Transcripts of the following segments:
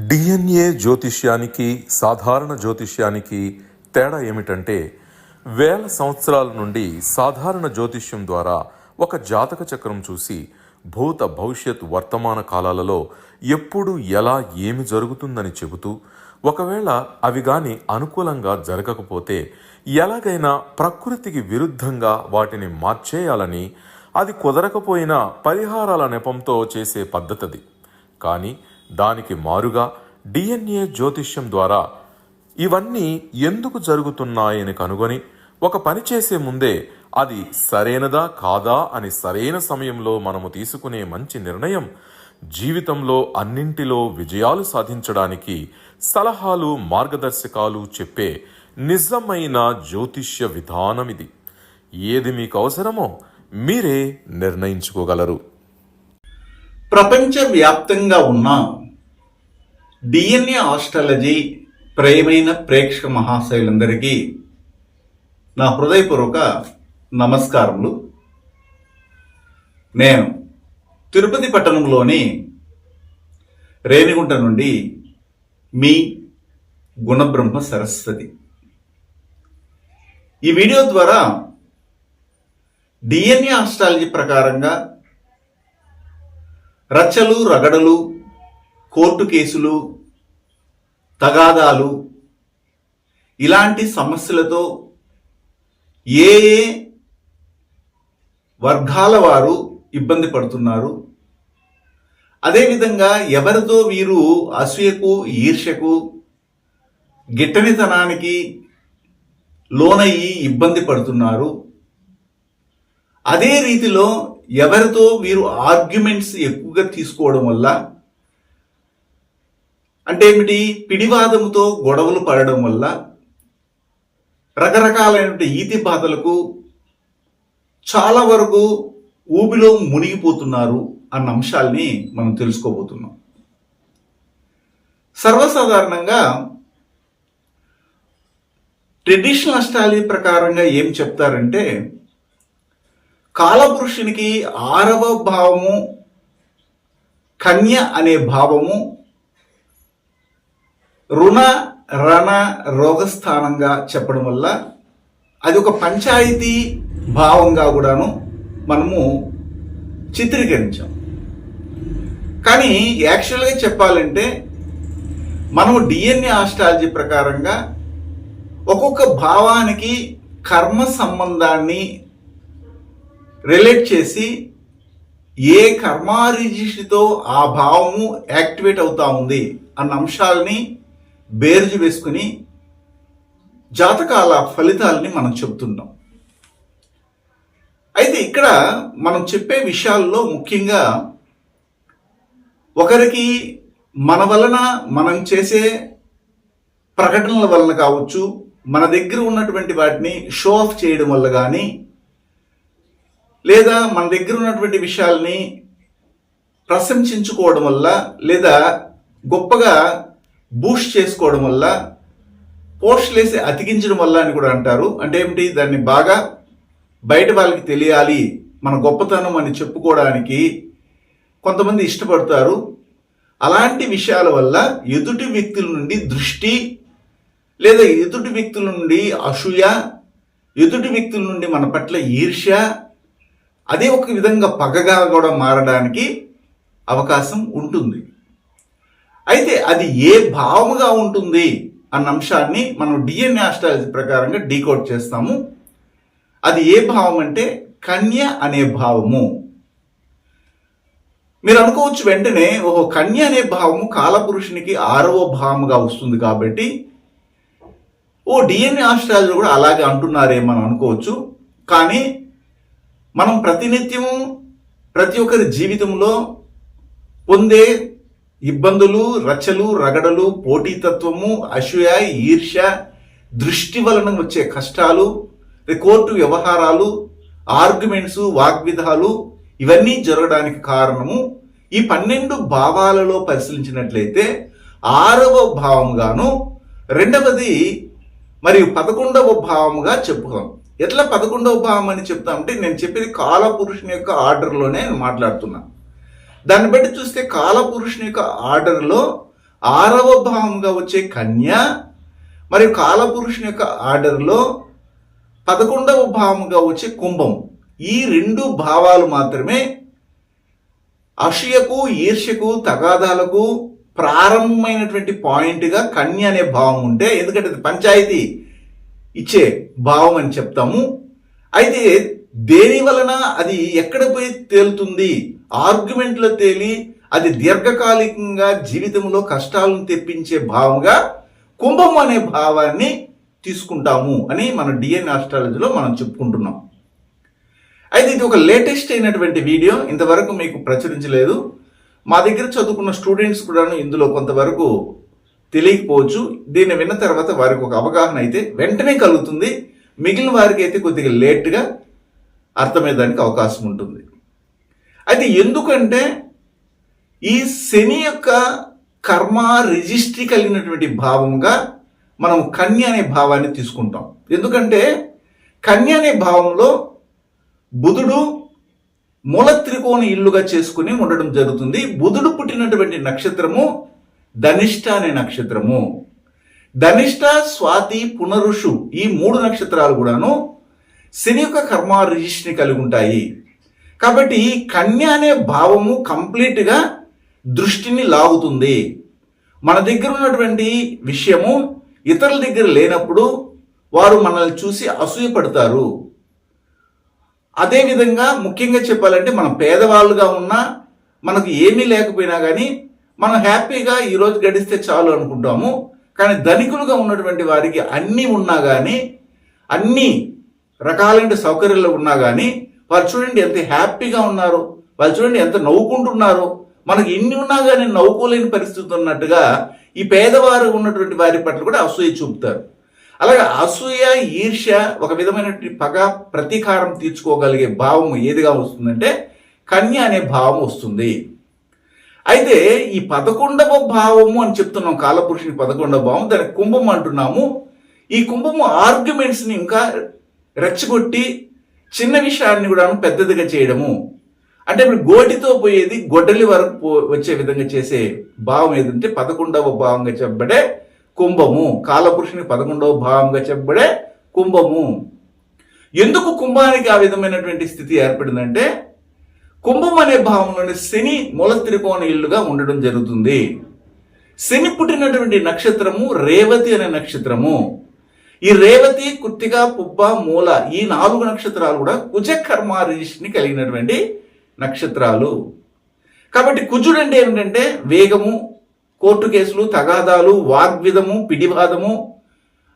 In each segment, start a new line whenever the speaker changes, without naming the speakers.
DNA జ్యోతిష్యానికి సాధారణ జ్యోతిష్యానికి తేడా ఏమిటంటే వేల సంవత్సరాల నుండి సాధారణ జ్యోతిష్యం ద్వారా ఒక జాతక చక్రం చూసి భూత భవిష్యత్ వర్తమాన కాలాలలో ఎప్పుడు ఎలా ఏమి జరుగుతుందని చెబుతూ ఒకవేళ అవి గాని అనుకూలంగా జరగకపోతే ఎలాగైనా ప్రకృతికి విరుద్ధంగా వాటిని మార్చేయాలని, అది కుదరకపోయినా పరిహారాల నెపంతో చేసే పద్ధతిది. కానీ దానికి మారుగా డిఎన్ఏ జ్యోతిష్యం ద్వారా ఇవన్నీ ఎందుకు జరుగుతున్నాయని కనుగొని ఒక పని చేసే ముందే అది సరైనదా కాదా అని సరైన సమయంలో మనము తీసుకునే మంచి నిర్ణయం జీవితంలో అన్నింటిలో విజయాలు సాధించడానికి సలహాలు మార్గదర్శకాలు చెప్పే నిజమైన జ్యోతిష్య విధానం ఇది. ఏది మీకు అవసరమో మీరే నిర్ణయించుకోగలరు.
ప్రపంచవ్యాప్తంగా ఉన్న డిఎన్ఏ ఆస్ట్రాలజీ ప్రియమైన ప్రేక్షక మహాశయులందరికీ నా హృదయపూర్వక నమస్కారములు. నేను తిరుపతి పట్టణంలోని రేణిగుంట నుండి మీ గుణబ్రహ్మ సరస్వతి. ఈ వీడియో ద్వారా డిఎన్ఏ ఆస్ట్రాలజీ ప్రకారంగా రచ్చలు రగడలు, కోర్టు కేసులు, తగాదాలు ఇలాంటి సమస్యలతో ఏ వర్గాల వారు ఇబ్బంది పడుతున్నారు, అదేవిధంగా ఎవరితో వీరు అసూయకు, ఈర్ష్యకు, గిట్టనితనానికి లోనయ్యి ఇబ్బంది పడుతున్నారు, అదే రీతిలో ఎవరితో వీరు ఆర్గ్యుమెంట్స్ ఎక్కువగా తీసుకోవడం వల్ల, అంటే ఏమిటి, పిడివాదముతో గొడవలు పడడం వల్ల రకరకాలైన ఈతి బాధలకు చాలా వరకు ఊబిలో మునిగిపోతున్నారు అన్న అంశాల్ని మనం తెలుసుకోబోతున్నాం. సర్వసాధారణంగా ట్రెడిషనల్ ఆస్ట్రాలజీ ప్రకారంగా ఏం చెప్తారంటే, కాలపురుషునికి 6వ భావము కన్య అనే భావము రుణ రణ రోగస్థానంగా చెప్పడం వల్ల అది ఒక పంచాయతీ భావంగా కూడాను మనము చిత్రీకరించాం. కానీ యాక్చువల్గా చెప్పాలంటే మనము డిఎన్ఏ ఆస్ట్రాలజీ ప్రకారంగా ఒక్కొక్క భావానికి కర్మ సంబంధాన్ని రిలేట్ చేసి ఏ కర్మారిజిషితో ఆ భావము యాక్టివేట్ అవుతా ఉంది అన్న అంశాలని బేరుజు వేసుకుని జాతకాల ఫలితాలని మనం చెప్తున్నాం. అయితే ఇక్కడ మనం చెప్పే విషయాల్లో ముఖ్యంగా ఒకరికి మన వలన మనం చేసే ప్రకటనల వలన కావచ్చు, మన దగ్గర ఉన్నటువంటి వాటిని షో ఆఫ్ చేయడం వల్ల కానీ, లేదా మన దగ్గర ఉన్నటువంటి విషయాల్ని ప్రశంసించుకోవడం వల్ల, లేదా గొప్పగా బూస్ట్ చేసుకోవడం వల్ల, పోస్టులు వేసి అతికించడం వల్ల అని కూడా అంటారు. అంటే ఏమిటి, దాన్ని బాగా బయట వాళ్ళకి తెలియాలి, మన గొప్పతనం అని చెప్పుకోవడానికి కొంతమంది ఇష్టపడతారు. అలాంటి విషయాల వల్ల ఎదుటి వ్యక్తుల నుండి దృష్టి, లేదా ఎదుటి వ్యక్తుల నుండి అసూయ, ఎదుటి వ్యక్తుల నుండి మన పట్ల ఈర్ష్య, అదే ఒక విధంగా పగగా కూడా మారడానికి అవకాశం ఉంటుంది. అయితే అది ఏ భావముగా ఉంటుంది అన్న అంశాన్ని మనం డిఎన్ఏ ఆస్ట్రాలజీ ప్రకారంగా డీకోడ్ చేస్తాము. అది ఏ భావం అంటే కన్య అనే భావము. మీరు అనుకోవచ్చు వెంటనే, ఓహో కన్య అనే భావము కాలపురుషునికి 6వ భావముగా వస్తుంది కాబట్టి డిఎన్ఏ ఆస్ట్రాలజీ కూడా అలాగే అంటున్నారేమని అనుకోవచ్చు. కానీ మనం ప్రతినిత్యము ప్రతి ఒక్కరి జీవితంలో పొందే ఇబ్బందులు, రచ్చలు రగడలు, పోటీతత్వము, అసూయ, ఈర్ష్య, దృష్టి వలన వచ్చే కష్టాలు, కోర్టు వ్యవహారాలు, ఆర్గ్యుమెంట్స్, వాగ్విధాలు ఇవన్నీ జరగడానికి కారణము ఈ 12 భావాలలో పరిశీలించినట్లయితే 6వ భావముగాను, రెండవది మరియు 11వ భావముగా చెప్పుకోం. ఎట్లా 11వ భావం అని చెప్తామంటే, నేను చెప్పేది కాలపురుషుని యొక్క ఆర్డర్లోనే మాట్లాడుతున్నా. దాన్ని బట్టి చూస్తే కాలపురుషుని యొక్క ఆర్డర్లో 6వ భావంగా వచ్చే కన్య మరియు కాలపురుషుని యొక్క ఆర్డర్లో 11వ భావంగా వచ్చే కుంభం, ఈ 2 భావాలు మాత్రమే అసూయకు, ఈర్ష్యకు, తగాదాలకు ప్రారంభమైనటువంటి పాయింట్గా కన్య అనే భావం ఉంటే, ఎందుకంటే అది పంచాయతీ ఇచ్చే భావం అని చెప్తాము. అయితే దేని వలన అది ఎక్కడ పోయి తేలుతుంది, ఆర్గ్యుమెంట్లో తేలి అది దీర్ఘకాలికంగా జీవితంలో కష్టాలను తెప్పించే భావంగా కుంభం అనే భావాన్ని తీసుకుంటాము అని మన డిఎన్ఏ ఆస్ట్రాలజీలో మనం చెప్పుకుంటున్నాం. అయితే ఇది ఒక లేటెస్ట్ అయినటువంటి వీడియో, ఇంతవరకు మీకు ప్రచురించలేదు. మా దగ్గర చదువుకున్న స్టూడెంట్స్ కూడా ఇందులో కొంతవరకు తెలియకపోవచ్చు. దీన్ని విన్న తర్వాత వారికి ఒక అవగాహన అయితే వెంటనే కలుగుతుంది, మిగిలిన వారికి అయితే కొద్దిగా లేట్గా అర్థమయ్యేదానికి అవకాశం ఉంటుంది. అయితే ఎందుకంటే ఈ శని యొక్క కర్మ రిజిస్ట్రీ కలిగినటువంటి భావంగా మనం కన్య అనే భావాన్ని తీసుకుంటాం. ఎందుకంటే కన్య అనే భావంలో బుధుడు మూల త్రికోణ ఇల్లుగా చేసుకుని ఉండడం జరుగుతుంది. బుధుడు పుట్టినటువంటి నక్షత్రము ధనిష్ట అనే నక్షత్రము. ధనిష్ట, స్వాతి, పునరుషు ఈ 3 నక్షత్రాలు కూడాను శని యొక్క కర్మ రిజిస్ట్రీ కలిగి ఉంటాయి. కాబట్టి కన్య అనే భావము కంప్లీట్గా దృష్టిని లాగుతుంది. మన దగ్గర ఉన్నటువంటి విషయము ఇతరుల దగ్గర లేనప్పుడు వారు మనల్ని చూసి అసూయపడతారు. అదేవిధంగా ముఖ్యంగా చెప్పాలంటే మనం పేదవాళ్ళుగా ఉన్నా, మనకు ఏమీ లేకపోయినా కానీ మనం హ్యాపీగా ఈరోజు గడిస్తే చాలు అనుకుంటాము. కానీ ధనికులుగా ఉన్నటువంటి వారికి అన్నీ ఉన్నా కానీ, అన్ని రకాలైన సౌకర్యాలు ఉన్నా కానీ వారు చూడండి ఎంత హ్యాపీగా ఉన్నారు, వాళ్ళు చూడండి ఎంత నవ్వుకుంటున్నారు. మనకి ఇన్ని ఉన్నా కానీ నవ్వుకోలేని పరిస్థితి ఉన్నట్టుగా ఈ పేదవారు ఉన్నటువంటి వారి పట్ల కూడా అసూయ చూపుతారు. అలాగే అసూయ, ఈర్ష్య, ఒక విధమైనటువంటి పగ, ప్రతీకారం తీర్చుకోగలిగే భావం ఏదిగా వస్తుందంటే కన్య అనే భావం వస్తుంది. అయితే ఈ 11వ భావము అని చెప్తున్నాం, కాలపురుషుని 11వ భావం, దాన్ని కుంభం అంటున్నాము. ఈ కుంభము ఆర్గ్యుమెంట్స్ని ఇంకా రెచ్చగొట్టి చిన్న విషయాన్ని కూడా పెద్దదిగా చేయడము, అంటే ఇప్పుడు గోటితో పోయేది గొడ్డలి వరకు వచ్చే విధంగా చేసే భావం ఏదంటే 11వ భావంగా చెప్పబడే కుంభము. కాలపురుషుని 11వ భావంగా చెప్పబడే కుంభము. ఎందుకు కుంభానికి ఆ విధమైనటువంటి స్థితి ఏర్పడిందంటే కుంభం అనే భావంలోని శని మూల త్రికోణ ఇల్లుగా ఉండడం జరుగుతుంది. శని పుట్టినటువంటి నక్షత్రము రేవతి అనే నక్షత్రము. ఈ రేవతి, కృత్తిక, పుబ్బ, మూల ఈ 4 నక్షత్రాలు కూడా కుజ కర్మ రిజిస్ట్రీని కలిగినటువంటి నక్షత్రాలు. కాబట్టి కుజుడు అంటే ఏమిటంటే వేగము, కోర్టు కేసులు, తగాదాలు, వాగ్విధము, పిడివాదము,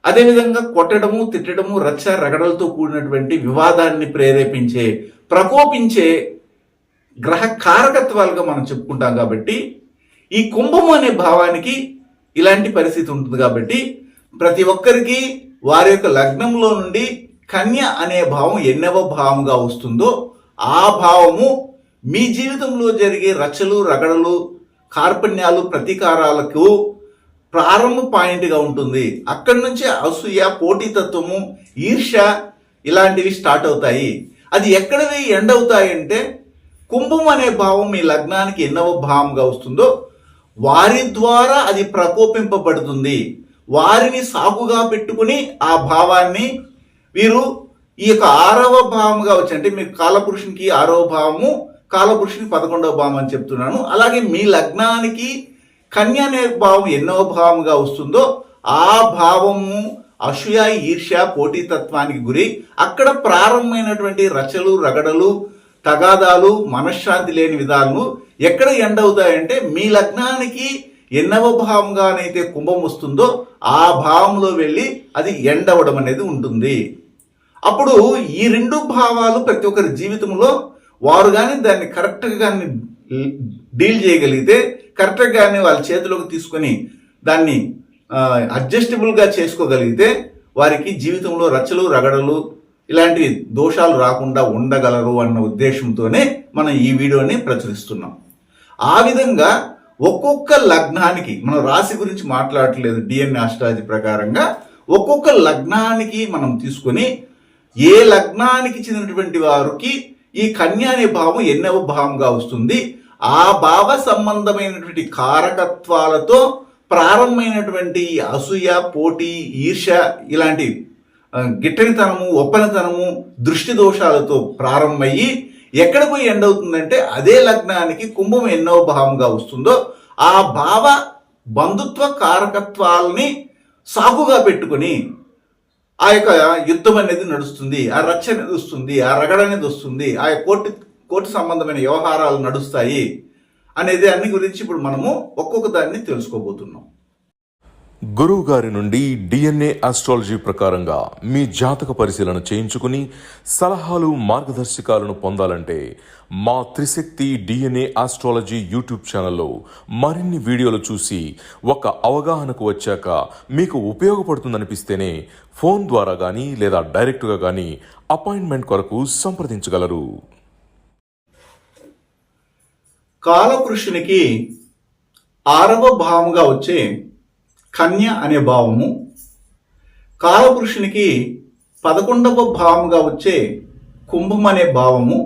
అదేవిధంగా కొట్టడము, తిట్టడము, రచ్చ రగడలతో కూడినటువంటి వివాదాన్ని ప్రేరేపించే, ప్రకోపించే గ్రహ కారకత్వాలుగా మనం చెప్పుకుంటాం. కాబట్టి ఈ కుంభము అనే భావానికి ఇలాంటి పరిస్థితి ఉంటుంది. కాబట్టి ప్రతి ఒక్కరికి వారి యొక్క లగ్నంలో నుండి కన్య అనే భావం ఎన్నవ భావంగా వస్తుందో ఆ భావము మీ జీవితంలో జరిగే రచ్చలు, రగడలు, కార్పణ్యాలు, ప్రతీకారాలకు ప్రారంభ పాయింట్గా ఉంటుంది. అక్కడి నుంచే అసూయ, పోటీతత్వము, ఈర్ష్య ఇలాంటివి స్టార్ట్ అవుతాయి. అది ఎక్కడవి ఎండ్ అవుతాయంటే కుంభం అనే భావం మీ లగ్నానికి ఎన్నవ భావంగా వస్తుందో వారి ద్వారా అది ప్రకోపింపబడుతుంది. వారిని సాకుగా పెట్టుకుని ఆ భావాన్ని వీరు ఈ యొక్క 6వ భావంగా వచ్చి, అంటే మీకు కాలపురుషునికి 6వ భావము, కాలపురుషునికి 11వ భావం అని చెప్తున్నాను. అలాగే మీ లగ్నానికి కన్య అనే భావం ఎన్నవ భావంగా వస్తుందో ఆ భావము అసూయ, ఈర్ష్య, పోటీతత్వానికి గురి అక్కడ ప్రారంభమైనటువంటి రచలు, రగడలు, తగాదాలు, మనశ్శాంతి లేని విధాలను ఎక్కడ ఎండ్ అవుతాయంటే మీ లగ్నానికి ఎన్నవ భావంగానైతే కుంభం వస్తుందో ఆ భావంలో వెళ్ళి అది ఎండ్ అవ్వడం అనేది ఉంటుంది. అప్పుడు ఈ 2 భావాలు ప్రతి ఒక్కరి జీవితంలో వారు కానీ దాన్ని కరెక్ట్గా కానీ డీల్ చేయగలిగితే, కరెక్ట్గా కానీ వాళ్ళ చేతిలోకి తీసుకొని దాన్ని అడ్జస్టబుల్గా చేసుకోగలిగితే వారికి జీవితంలో రచ్చలు, రగడలు ఇలాంటి దోషాలు రాకుండా ఉండగలరు అన్న ఉద్దేశంతోనే మనం ఈ వీడియోని ప్రచురిస్తున్నాం. ఆ విధంగా ఒక్కొక్క లగ్నానికి, మనం రాశి గురించి మాట్లాడట్లేదు, డిఎన్ఏ ఆస్ట్రాలజీ ప్రకారంగా ఒక్కొక్క లగ్నానికి మనం తీసుకొని ఏ లగ్నానికి చెందినటువంటి వారికి ఈ కన్య అనే భావం ఎన్నవ భావంగా వస్తుంది, ఆ భావ సంబంధమైనటువంటి కారకత్వాలతో ప్రారంభమైనటువంటి అసూయ, పోటీ, ఈర్ష్య ఇలాంటి గిట్టనితనము, ఒప్పనితనము, దృష్టి దోషాలతో ప్రారంభమయ్యి ఎక్కడ పోయి ఎండ్ అవుతుందంటే అదే లగ్నానికి కుంభం ఎన్నో భావంగా వస్తుందో ఆ భావ బంధుత్వ కారకత్వాలని సాకుగా పెట్టుకుని ఆ యొక్క యుద్ధం అనేది నడుస్తుంది, ఆ రచ్చ అనేది వస్తుంది, ఆ రగడ అనేది వస్తుంది, ఆ కోర్టు సంబంధమైన వ్యవహారాలు నడుస్తాయి అనేది అన్ని గురించి ఇప్పుడు మనము ఒక్కొక్క దాన్ని తెలుసుకోబోతున్నాం.
గురువు గారి నుండి డిఎన్ఏ ఆస్ట్రాలజీ ప్రకారంగా మీ జాతక పరిశీలన చేయించుకుని సలహాలు, మార్గదర్శకాలను పొందాలంటే మా త్రిశక్తి డిఎన్ఏ ఆస్ట్రాలజీ యూట్యూబ్ ఛానల్లో మరిన్ని వీడియోలు చూసి ఒక అవగాహనకు వచ్చాక మీకు ఉపయోగపడుతుందనిపిస్తేనే ఫోన్ ద్వారా కానీ లేదా డైరెక్ట్గా కానీ అపాయింట్మెంట్ కొరకు సంప్రదించగలరు.
కాలపురుషునికి 6వ భావంగా వచ్చే కన్య అనే భావము, కాలపురుషునికి 11వ భావంగా వచ్చే కుంభం అనే భావము,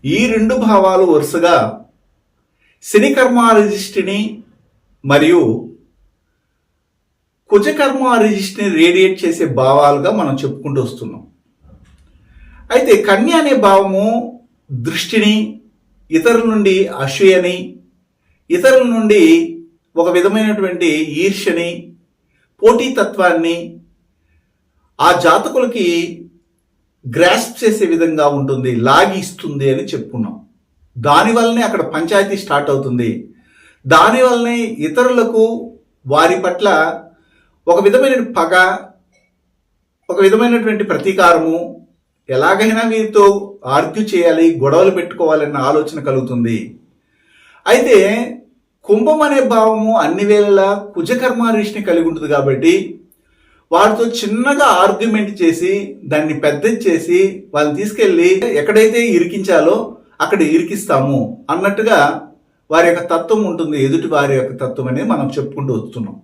ఈ 2 భావాలు వరుసగా శనికర్మ రిజిస్ట్ని మరియు కుజకర్మ రిజిస్ట్ని రేడియేట్ చేసే భావాలుగా మనం చెప్పుకుంటూ వస్తున్నాం. అయితే కన్య అనే భావము దృష్టిని, ఇతరుల నుండి అసూయని, ఇతరుల నుండి ఒక విధమైనటువంటి ఈర్ష్యని, పోటీతత్వాన్ని ఆ జాతకులకి గ్రాస్ప్ చేసే విధంగా ఉంటుంది, లాగిస్తుంది అని చెప్పుకున్నాం. దానివల్లనే అక్కడ పంచాయతీ స్టార్ట్ అవుతుంది. దానివల్లనే ఇతరులకు వారి పట్ల ఒక విధమైన పగ, ఒక విధమైనటువంటి ప్రతీకారము, ఎలాగైనా వీరితో ఆర్గ్యూ చేయాలి, గొడవలు పెట్టుకోవాలన్న ఆలోచన కలుగుతుంది. అయితే కుంభం అనే భావము అన్ని వేళలా కుజకర్మారీష్ని కలిగి ఉంటుంది కాబట్టి వారితో చిన్నగా ఆర్గ్యుమెంట్ చేసి దాన్ని పెద్ద చేసి వాళ్ళని తీసుకెళ్ళి ఎక్కడైతే ఇరికించాలో అక్కడ ఇరికిస్తాము అన్నట్టుగా వారి యొక్క తత్వం ఉంటుంది. ఎదుటి వారి యొక్క తత్వం అనేది మనం చెప్పుకుంటూ వస్తున్నాం.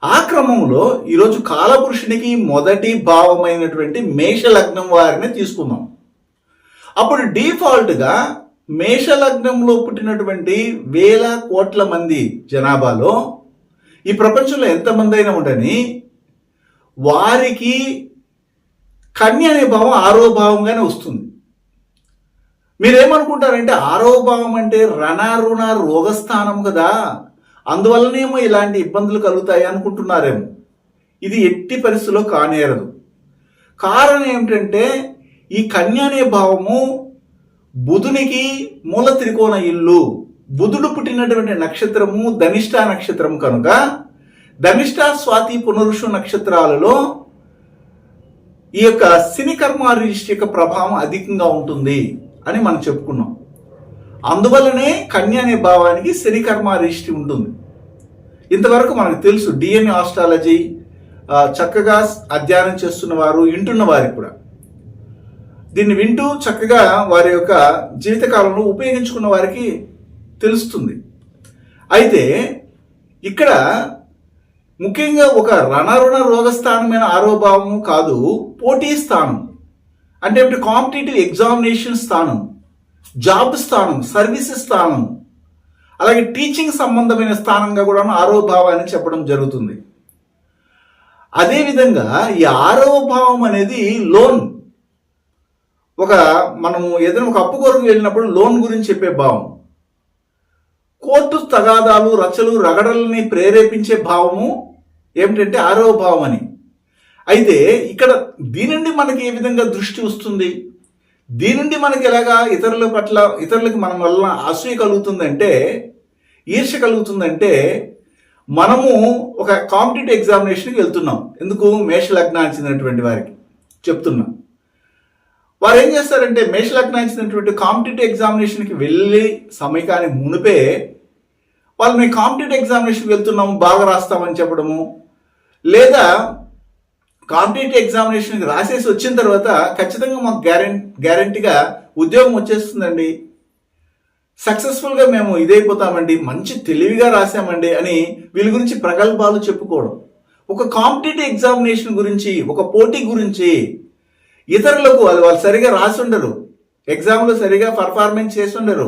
ఆ క్రమంలో ఈరోజు కాలపురుషునికి మొదటి భావమైనటువంటి మేష లగ్నం వారిని తీసుకుందాం. అప్పుడు డిఫాల్ట్గా మేష లగ్నంలో పుట్టినటువంటి వేల కోట్ల మంది జనాభాలో ఈ ప్రపంచంలో ఎంతమంది అయినా ఉండని వారికి కన్య అనే భావం 6వ భావంగానే వస్తుంది. మీరేమనుకుంటారంటే 6వ భావం అంటే రణారుణ రోగస్థానం కదా, అందువల్లనేమో ఇలాంటి ఇబ్బందులు కలుగుతాయి అనుకుంటున్నారేమో. ఇది ఎట్టి పరిస్థితిలో కానేరదు. కారణం ఏమిటంటే ఈ కన్య అనే భావము బుధునికి మూల త్రికోణ ఇల్లు. బుధుడు పుట్టినటువంటి నక్షత్రము ధనిష్ట నక్షత్రం కనుక ధనిష్ట, స్వాతి, పునరుషు నక్షత్రాలలో ఈ యొక్క శని కర్మ రిజిస్టర్ యొక్క ప్రభావం అధికంగా ఉంటుంది అని మనం చెప్పుకున్నాం. అందువల్లనే కన్య అనే భావానికి శని కర్మ రిజిస్టర్ ఉంటుంది. ఇంతవరకు మనకు తెలుసు. డిఎన్ఏ ఆస్ట్రాలజీ చక్కగా అధ్యయనం చేస్తున్న వారు, వింటున్న వారికి కూడా దీన్ని వింటూ చక్కగా వారి యొక్క జీవితకాలంలో ఉపయోగించుకున్న వారికి తెలుస్తుంది. అయితే ఇక్కడ ముఖ్యంగా ఒక రణరుణ రోగస్థానమైన 6వ భావము కాదు, పోటీ స్థానం అంటే కాంపిటేటివ్ ఎగ్జామినేషన్ స్థానం, జాబ్ స్థానం, సర్వీసెస్ స్థానం, అలాగే టీచింగ్ సంబంధమైన స్థానంగా కూడా 6వ భావాన్ని చెప్పడం జరుగుతుంది. అదేవిధంగా ఈ 6వ భావం అనేది లోన్, మనము ఏదైనా ఒక అప్పు కొరకు వెళ్ళినప్పుడు లోన్ గురించి చెప్పే భావం, కోర్టు తగాదాలు, రచ్చలు, రగడల్ని ప్రేరేపించే భావము ఏమిటంటే 6వ భావం అని. అయితే ఇక్కడ దీని నుండి మనకి ఏ విధంగా దృష్టి వస్తుంది, దీని నుండి మనకి ఎలాగా ఇతరులకి మన వల్ల అసూయ కలుగుతుందంటే, ఈర్ష్య కలుగుతుందంటే, మనము ఒక కాంపిటేటివ్ ఎగ్జామినేషన్కి వెళ్తున్నాం. ఎందుకు? మేష లగ్నానికి చెందినటువంటి వారికి చెప్తున్నాం. వారు ఏం చేస్తారంటే మేష లగ్నానికి చెందినటువంటి కాంపిటేటివ్ ఎగ్జామినేషన్కి వెళ్ళి సమయానికి మునిపే వాళ్ళు మేము కాంపిటేటివ్ ఎగ్జామినేషన్కి వెళ్తున్నాము, బాగా రాస్తామని చెప్పడము, లేదా కాంపిటేటివ్ ఎగ్జామినేషన్కి రాసేసి వచ్చిన తర్వాత ఖచ్చితంగా మాకు గ్యారంటీగా ఉద్యోగం వచ్చేస్తుందండి, సక్సెస్ఫుల్గా మేము ఇదైపోతామండి, మంచి తెలివిగా రాసామండి అని వీళ్ళ గురించి ప్రగల్భాలు చెప్పుకోవడం. ఒక కాంపిటేటివ్ ఎగ్జామినేషన్ గురించి, ఒక పోటీ గురించి ఇతరులకు వాళ్ళు సరిగా రాసి ఉండరు, ఎగ్జామ్లో సరిగా పర్ఫార్మెన్స్ చేసి ఉండరు,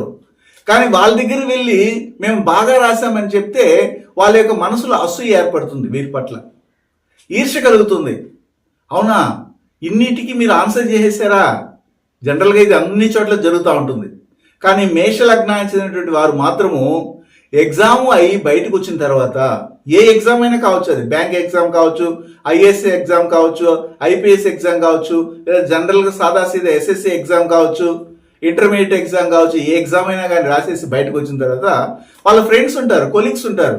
కానీ వాళ్ళ దగ్గర వెళ్ళి మేము బాగా రాసామని చెప్తే వాళ్ళ యొక్క మనసులో అసూయ ఏర్పడుతుంది, వీరి పట్ల ఈర్ష్య కలుగుతుంది. అవునా, ఇన్నిటికీ మీరు ఆన్సర్ చేసేసారా? జనరల్గా ఇది అన్ని చోట్ల జరుగుతూ ఉంటుంది. కానీ మేష లగ్నానికి చెందినటువంటి వారు మాత్రము ఎగ్జామ్ అయ్యి బయటకు వచ్చిన తర్వాత, ఏ ఎగ్జామ్ అయినా కావచ్చు, అది బ్యాంక్ ఎగ్జామ్ కావచ్చు, ఐఏఎస్ ఎగ్జామ్ కావచ్చు, ఐపీఎస్ ఎగ్జామ్ కావచ్చు, లేదా జనరల్గా సాదాసీదా ఎస్ఎస్సి ఎగ్జామ్ కావచ్చు, ఇంటర్మీడియట్ ఎగ్జామ్ కావచ్చు, ఏ ఎగ్జామ్ అయినా కానీ రాసేసి బయటకు వచ్చిన తర్వాత వాళ్ళ ఫ్రెండ్స్ ఉంటారు, కొలీగ్స్ ఉంటారు,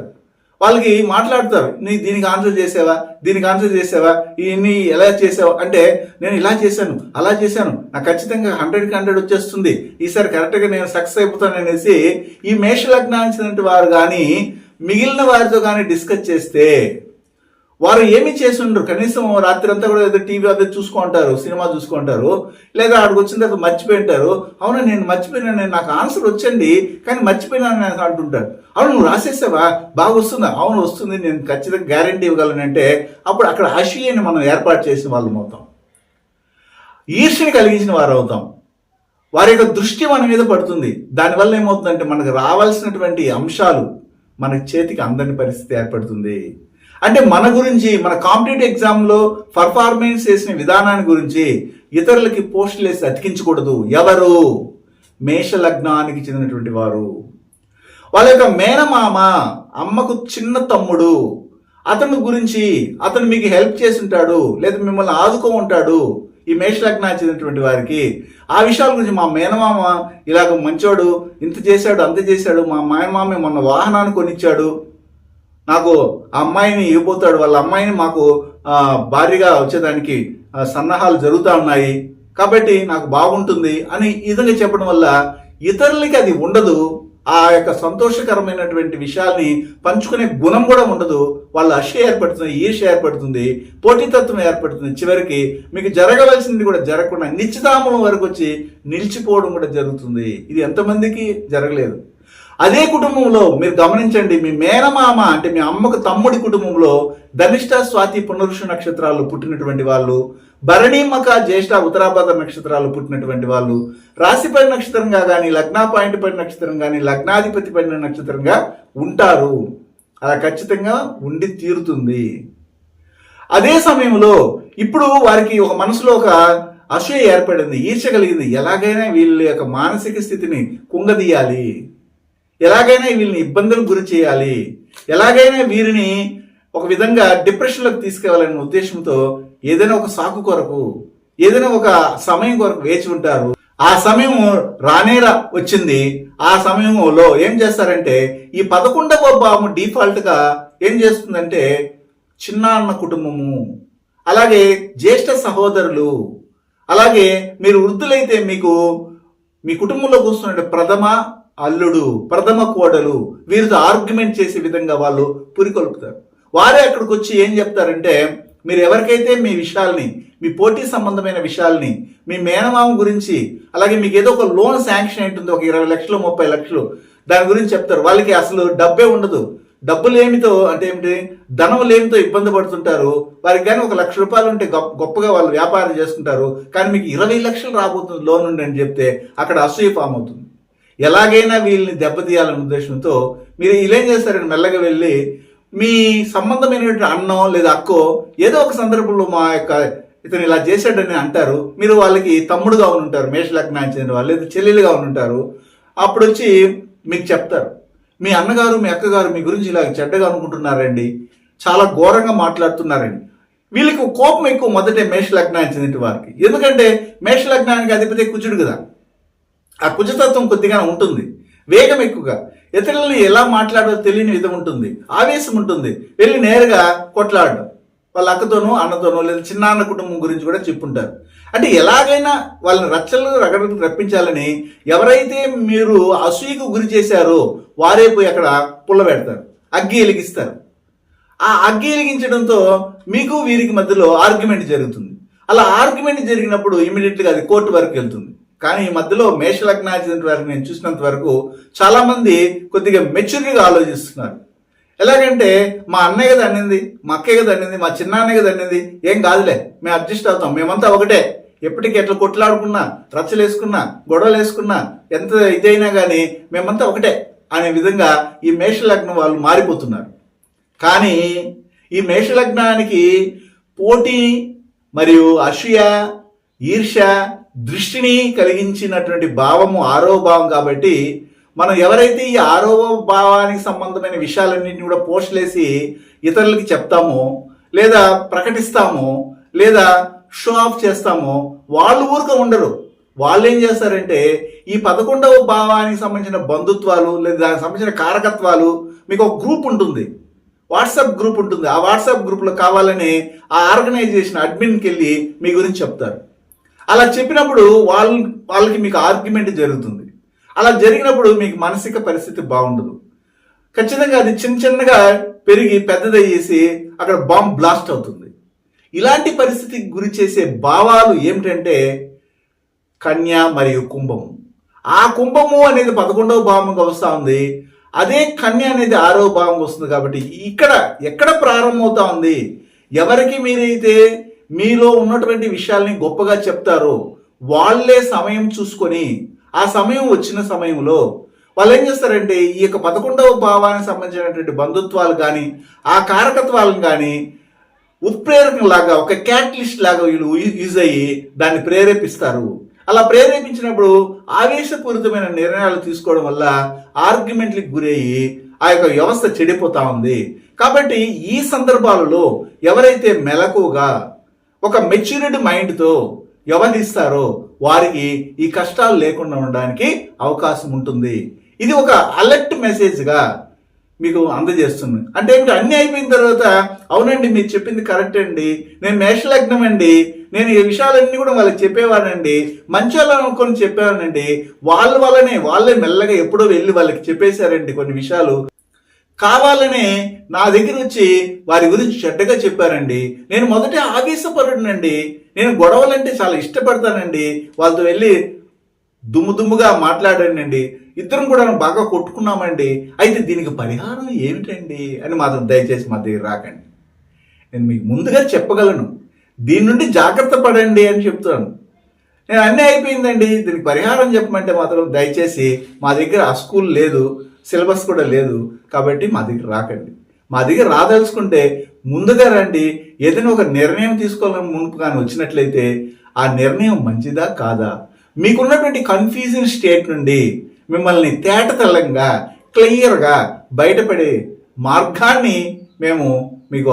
వాళ్ళకి మాట్లాడతారు, నీ దీనికి ఆన్సర్ చేసావా, దీనికి ఆన్సర్ చేసావా, ఇవన్నీ ఎలా చేసావా అంటే, నేను ఇలా చేశాను, అలా చేశాను, నాకు ఖచ్చితంగా 100కి 100 వచ్చేస్తుంది, ఈసారి కరెక్ట్గా నేను సక్సెస్ అయిపోతాను అనేసి ఈ మేష లగ్నానికి వారు కానీ మిగిలిన వారితో కానీ డిస్కస్ చేస్తే వారు ఏమి చేసి ఉండరు. కనీసం రాత్రి అంతా కూడా ఏదో టీవీ అదే చూసుకుంటారు, సినిమా చూసుకుంటారు, లేదా ఆడికి వచ్చిన తర్వాత మర్చిపోయి ఉంటారు. అవును నేను మర్చిపోయినా, నాకు ఆన్సర్ వచ్చండి కానీ మర్చిపోయినాను నేను అంటుంటారు. అవును నువ్వు రాసేసావా, బాగా వస్తుందా, అవును వస్తుంది, నేను ఖచ్చితంగా గ్యారంటీ ఇవ్వగలనంటే అప్పుడు అక్కడ అసూయని మనం ఏర్పాటు చేసిన వాళ్ళు అవుతాం, ఈర్ష్యని కలిగించిన వారు అవుతాం. వారి యొక్క దృష్టి మన మీద పడుతుంది. దానివల్ల ఏమవుతుందంటే మనకు రావాల్సినటువంటి అంశాలు మన చేతికి అందని పరిస్థితి ఏర్పడుతుంది. అంటే మన గురించి, మన కాంపిటేటివ్ ఎగ్జామ్లో పర్ఫార్మెన్స్ చేసిన విధానాన్ని గురించి ఇతరులకి పోస్టులు వేసి అతికించకూడదు. ఎవరు? మేష లగ్నానికి చెందినటువంటి వారు. వాళ్ళ యొక్క మేనమామ, అమ్మకు చిన్న తమ్ముడు, అతని గురించి, అతను మీకు హెల్ప్ చేసి ఉంటాడు, లేదా మిమ్మల్ని ఆదుకో ఉంటాడు. ఈ మేష లగ్నానికి చెందినటువంటి వారికి ఆ విషయాల గురించి, మా మేనమామ ఇలాగ మంచోడు, ఇంత చేశాడు, అంత చేశాడు, మా మేనమామ మొన్న వాహనాన్ని కొనిచ్చాడు, నాకు ఆ అమ్మాయిని ఇవ్వబోతాడు, వాళ్ళ అమ్మాయిని మాకు భార్యగా వచ్చేదానికి సన్నాహాలు జరుగుతూ ఉన్నాయి, కాబట్టి నాకు బాగుంటుంది అని ఈ విధంగా చెప్పడం వల్ల ఇతరులకి అది ఉండదు. ఆ యొక్క సంతోషకరమైనటువంటి విషయాల్ని పంచుకునే గుణం కూడా ఉండదు. వాళ్ళ అసూయ ఏర్పడుతుంది, ఈర్ష్య ఏర్పడుతుంది, పోటీతత్వం ఏర్పడుతుంది. చివరికి మీకు జరగవలసింది కూడా జరగకుండా నిశ్చితామం వరకు వచ్చి నిలిచిపోవడం కూడా జరుగుతుంది. ఇది ఎంతమందికి జరగలేదు. అదే కుటుంబంలో మీరు గమనించండి, మీ మేనమామ అంటే మీ అమ్మకు తమ్ముడి కుటుంబంలో ధనిష్ట, స్వాతి, పునరుష నక్షత్రాలు పుట్టినటువంటి వాళ్ళు, భరణి, మక, జ్యేష్ఠ, ఉత్తరాభాద్ర నక్షత్రాలు పుట్టినటువంటి వాళ్ళు రాశిపడి నక్షత్రంగా కానీ, లగ్నా పాయింట్ పడి నక్షత్రం కానీ, లగ్నాధిపతి పడిన నక్షత్రంగా ఉంటారు. అలా ఖచ్చితంగా ఉండి తీరుతుంది. అదే సమయంలో ఇప్పుడు వారికి ఒక మనసులో ఒక అసూయ ఏర్పడింది, ఈర్ష్య కలిగింది. ఎలాగైనా వీళ్ళ యొక్క మానసిక స్థితిని కుంగదీయాలి, ఎలాగైనా వీళ్ళని ఇబ్బందులకు గురి చేయాలి, ఎలాగైనా వీరిని ఒక విధంగా డిప్రెషన్లోకి తీసుకెళ్లాలనే ఉద్దేశంతో ఏదైనా ఒక సాకు కొరకు, ఏదైనా ఒక సమయం కొరకు వేచి ఉంటారు. ఆ సమయం రానేరా వచ్చింది. ఆ సమయంలో ఏం చేస్తారంటే ఈ 11వ భావం డిఫాల్ట్ గా ఏం చేస్తుందంటే చిన్న అన్న కుటుంబము, అలాగే జ్యేష్ఠ సహోదరులు, అలాగే మీరు వృద్ధులైతే మీకు మీ కుటుంబంలో కూర్చున్న ప్రథమ అల్లుడు, ప్రథమ కోడలు, వీరితో ఆర్గ్యుమెంట్ చేసే విధంగా వాళ్ళు పురికొల్పుతారు. వారే అక్కడికి వచ్చి ఏం చెప్తారంటే, మీరు ఎవరికైతే మీ విషయాల్ని, మీ పోటీ సంబంధమైన విషయాల్ని, మీ మేనమామ గురించి, అలాగే మీకు ఏదో ఒక లోన్ శాంక్షన్ అవుతుంది, ఒక 20 లక్షలు 30 లక్షలు, దాని గురించి చెప్తారు. వాళ్ళకి అసలు డబ్బే ఉండదు. డబ్బు లేమితో అంటే ఏమిటి, ధనం లేమితో ఇబ్బంది పడుతుంటారు. వారికి కానీ 1 లక్ష రూపాయలు ఉంటే గొప్పగా వాళ్ళు వ్యాపారం చేసుకుంటారు. కానీ మీకు 20 లక్షలు రాబోతుంది లోన్ ఉండి అని చెప్తే అక్కడ అసూయ ఫామ్ అవుతుంది. ఎలాగైనా వీళ్ళని దెబ్బతీయాలనే ఉద్దేశంతో మీరు ఇలా ఏం చేస్తారంటే మెల్లగా వెళ్ళి మీ సంబంధమైనటువంటి అన్నో లేదా అక్కో ఏదో ఒక సందర్భంలో మా యొక్క ఇతను ఇలా చేశాడని అంటారు. మీరు వాళ్ళకి తమ్ముడుగా ఉంటారు, మేష లగ్నానికి చెందిన వాళ్ళు, లేదా చెల్లెలుగా ఉంటారు. అప్పుడు వచ్చి మీకు చెప్తారు, మీ అన్నగారు మీ అక్కగారు మీ గురించి ఇలా చెడ్డగా అనుకుంటున్నారండి, చాలా ఘోరంగా మాట్లాడుతున్నారండి. వీళ్ళకి కోపం ఎక్కువ మొదటే మేష లగ్నానికి చెందిన వారికి. ఎందుకంటే మేష లగ్నానికి అధిపతి కుజుడు కదా, ఆ కుజతత్వం కొద్దిగా ఉంటుంది, వేగం ఎక్కువగా, ఇతరులను ఎలా మాట్లాడాలో తెలియని విధం ఉంటుంది, ఆవేశం ఉంటుంది. వెళ్ళి నేరుగా కొట్లాడడం, వాళ్ళ అక్కతోనూ అన్నతోనూ లేదా చిన్న అన్న కుటుంబం గురించి కూడా చెప్పుంటారు. అంటే ఎలాగైనా వాళ్ళని రగడకు రప్పించాలని ఎవరైతే మీరు అసూయకు గురి చేశారో వారే పోయి అక్కడ పుల్ల పెడతారు, అగ్గి వెలిగిస్తారు. ఆ అగ్గి వెలిగించడంతో మీకు వీరికి మధ్యలో ఆర్గ్యుమెంట్ జరుగుతుంది. అలా ఆర్గ్యుమెంట్ జరిగినప్పుడు ఇమీడియట్గా అది కోర్టు వరకు వెళ్తుంది. కానీ ఈ మధ్యలో మేష లగ్నానికి వరకు నేను చూసినంత వరకు చాలా మంది కొద్దిగా మెచ్యూరిటీగా ఆలోచిస్తున్నారు. ఎలాగంటే మా అన్నయ్య కదా అన్నింది, మా అక్కయ్య కదా అన్నింది, మా చిన్న అన్నయ్య కదా అన్నింది, ఏం కాదులే మేము అడ్జస్ట్ అవుతాం, మేమంతా ఒకటే, ఎప్పటికీ ఎట్లా కొట్లాడుకున్నా, రచ్చలేసుకున్నా, గొడవలు వేసుకున్నా, ఎంత ఇదైనా కానీ మేమంతా ఒకటే అనే విధంగా ఈ మేషలగ్నం వాళ్ళు మారిపోతున్నారు. కానీ ఈ మేషలగ్నానికి పోటీ మరియు అసూయ, ఈర్ష్య, దృష్టిని కలిగించినటువంటి భావము 6వ భావం. కాబట్టి మనం ఎవరైతే ఈ 6వ భావానికి సంబంధమైన విషయాలన్నింటినీ కూడా పోస్టులేసి ఇతరులకి చెప్తామో, లేదా ప్రకటిస్తామో, లేదా షో ఆఫ్ చేస్తామో, వాళ్ళు ఊరుక ఉండరు. వాళ్ళు ఏం చేస్తారంటే ఈ 11వ భావానికి సంబంధించిన బంధుత్వాలు లేదా దానికి సంబంధించిన కారకత్వాలు, మీకు ఒక గ్రూప్ ఉంటుంది, వాట్సాప్ గ్రూప్ ఉంటుంది. ఆ వాట్సాప్ గ్రూప్లో కావాలని ఆ ఆర్గనైజేషన్ అడ్మిన్కి వెళ్ళి మీ గురించి చెప్తారు. అలా చెప్పినప్పుడు వాళ్ళకి మీకు ఆర్గ్యుమెంట్ జరుగుతుంది. అలా జరిగినప్పుడు మీకు మానసిక పరిస్థితి బాగుండదు. ఖచ్చితంగా అది చిన్నగా పెరిగి పెద్దదయ్యేసి అక్కడ బాంబ్ బ్లాస్ట్ అవుతుంది. ఇలాంటి పరిస్థితికి గురి చేసే భావాలు ఏమిటంటే కన్య మరియు కుంభము. ఆ కుంభము అనేది 11వ భావంగా వస్తూ ఉంది, అదే కన్య అనేది 6వ భావంగా వస్తుంది. కాబట్టి ఎక్కడ ప్రారంభమవుతా ఉంది, ఎవరికి మీరైతే మీలో ఉన్నటువంటి విషయాల్ని గొప్పగా చెప్తారో వాళ్ళే సమయం చూసుకొని ఆ సమయం వచ్చిన సమయంలో వాళ్ళు ఏం చేస్తారంటే ఈ యొక్క 11వ భావానికి సంబంధించినటువంటి బంధుత్వాలు కానీ ఆ కారకత్వాలను కానీ ఉత్ప్రేరకంలాగా ఒక క్యాటలిస్ట్ లాగా వీళ్ళు యూజ్ అయ్యి దాన్ని ప్రేరేపిస్తారు. అలా ప్రేరేపించినప్పుడు ఆవేశపూరితమైన నిర్ణయాలు తీసుకోవడం వల్ల ఆర్గ్యుమెంట్లకు గురయ్యి ఆ యొక్క వ్యవస్థ చెడిపోతా ఉంది. కాబట్టి ఈ సందర్భాలలో ఎవరైతే మెలకుగా ఒక మెచ్యూర్డ్ మైండ్తో వ్యవహరిస్తారో వారికి ఈ కష్టాలు లేకుండా ఉండడానికి అవకాశం ఉంటుంది. ఇది ఒక అలర్ట్ మెసేజ్గా మీకు అందజేస్తుంది. అంటే ఏమిటి, అన్నీ అయిపోయిన తర్వాత అవునండి మీరు చెప్పింది కరెక్ట్ అండి, నేను మేషలగ్నం అండి, నేను ఈ విషయాలన్నీ కూడా వాళ్ళకి చెప్పేవానండి, మంచి వాళ్ళని అనుకొని చెప్పేవానండి, వాళ్ళే మెల్లగా ఎప్పుడో వెళ్ళి వాళ్ళకి చెప్పేశారండి కొన్ని విషయాలు, కావాలనే నా దగ్గర వచ్చి వారి గురించి చెడ్డగా చెప్పారండి, నేను మొదట ఆవేశపరుడునండి, నేను గొడవలంటే చాలా ఇష్టపడతానండి, వాళ్ళతో వెళ్ళి దుమ్ముగా మాట్లాడానండి, ఇద్దరం కూడా బాగా కొట్టుకున్నామండి, అయితే దీనికి పరిహారం ఏమిటండి అని మాత్రం దయచేసి మా దగ్గర రాకండి. నేను మీకు ముందుగా చెప్పగలను, దీని నుండి జాగ్రత్త పడండి అని చెప్తాను. నేను అన్నీ అయిపోయిందండి దీనికి పరిహారం చెప్పమంటే మాత్రం దయచేసి మా దగ్గర ఆ స్కూల్ లేదు, సిలబస్ కూడా లేదు, కాబట్టి మా దగ్గర రాకండి. మా దగ్గర రాదలుచుకుంటే ముందుగా రండి. ఏదైనా ఒక నిర్ణయం తీసుకోవాలని మునుపు కానీ వచ్చినట్లయితే ఆ నిర్ణయం మంచిదా కాదా, మీకున్నటువంటి కన్ఫ్యూజన్ స్టేట్ నుండి మిమ్మల్ని తేటతెల్లంగా క్లియర్గా బయటపడే మార్గాన్ని మేము మీకు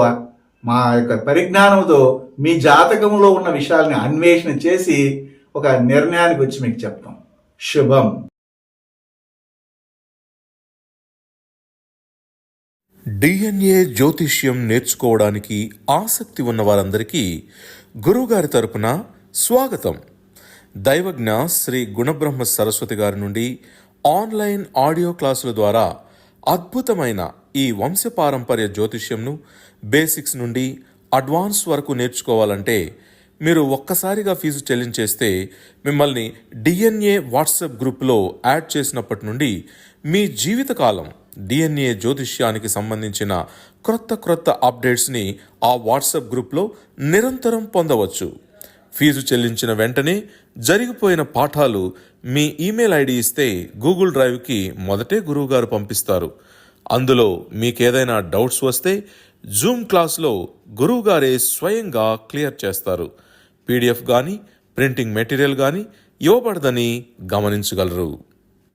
మా యొక్క పరిజ్ఞానంతో మీ జాతకంలో ఉన్న విషయాల్ని అన్వేషణ చేసి ఒక నిర్ణయానికి వచ్చి మీకు చెప్తాం. శుభం.
డిఎన్ఏ జ్యోతిష్యం నేర్చుకోవడానికి ఆసక్తి ఉన్న వారందరికీ గురువుగారి తరపున స్వాగతం. దైవజ్ఞ శ్రీ గుణబ్రహ్మ సరస్వతి గారి నుండి ఆన్లైన్ ఆడియో క్లాసుల ద్వారా అద్భుతమైన ఈ వంశపారంపర్య జ్యోతిష్యంను బేసిక్స్ నుండి అడ్వాన్స్ వరకు నేర్చుకోవాలంటే మీరు ఒక్కసారిగా ఫీజు చెల్లించేస్తే మిమ్మల్ని డిఎన్ఏ వాట్సాప్ గ్రూప్లో యాడ్ చేసినప్పటి నుండి మీ జీవితకాలం డిఎన్ఏ జ్యోతిష్యానికి సంబంధించిన క్రొత్త అప్డేట్స్ని ఆ వాట్సాప్ గ్రూప్లో నిరంతరం పొందవచ్చు. ఫీజు చెల్లించిన వెంటనే జరిగిపోయిన పాఠాలు మీ ఈమెయిల్ ఐడి ఇస్తే గూగుల్ డ్రైవ్కి మొదటే గురువుగారు పంపిస్తారు. అందులో మీకేదైనా డౌట్స్ వస్తే జూమ్ క్లాస్లో గురువుగారే స్వయంగా క్లియర్ చేస్తారు. పీడిఎఫ్ కానీ ప్రింటింగ్ మెటీరియల్ కానీ ఇవ్వబడదని గమనించగలరు.